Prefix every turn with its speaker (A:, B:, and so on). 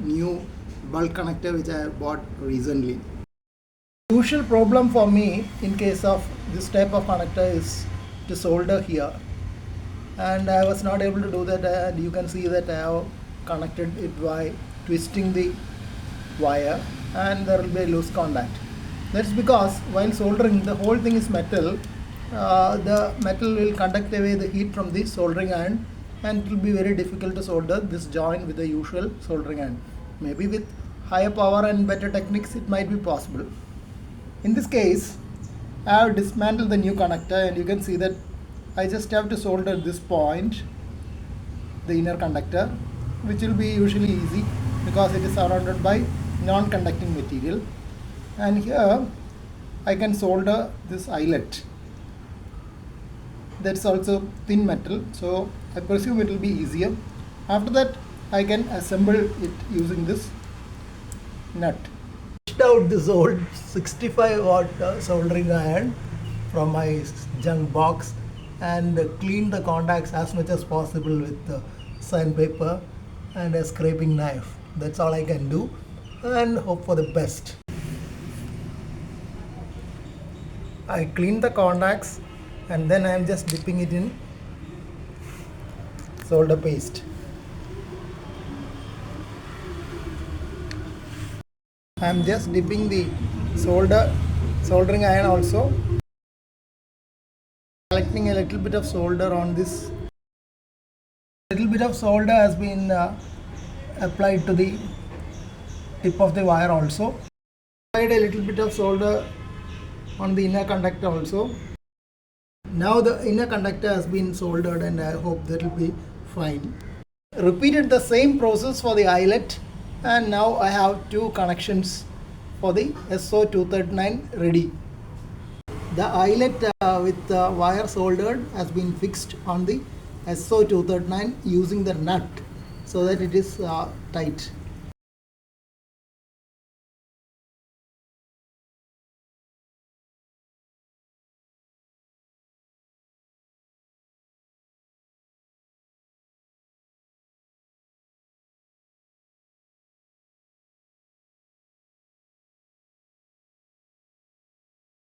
A: new bulk connector which I bought recently. The usual problem for me in case of this type of connector is to solder here, and I was not able to do that, and you can see that I have connected it by twisting the wire and there will be a loose contact. That's because while soldering, the whole thing is metal. The metal will conduct away the heat from the soldering iron, and it will be very difficult to solder this joint with the usual soldering iron. Maybe with higher power and better techniques it might be possible. In this case, I have dismantled the new connector, and you can see that I just have to solder this point, the inner conductor, which will be usually easy because it is surrounded by non-conducting material. And here I can solder this eyelet. That's also thin metal, so I presume it will be easier. After that, I can assemble it using this nut. Pushed out this old 65-watt soldering iron from my junk box and cleaned the contacts as much as possible with sandpaper and a scraping knife. That's all I can do, and hope for the best. I cleaned the contacts, and then I am just dipping it in solder paste. I am just dipping the soldering iron also, collecting a little bit of solder on this. A little bit of solder has been applied to the tip of the wire also. Applied a little bit of solder on the inner conductor also. Now the inner conductor has been soldered, and I hope that will be fine. Repeated the same process for the eyelet, and now I have two connections for the SO239 ready. The eyelet with the wire soldered has been fixed on the SO239 using the nut so that it is tight.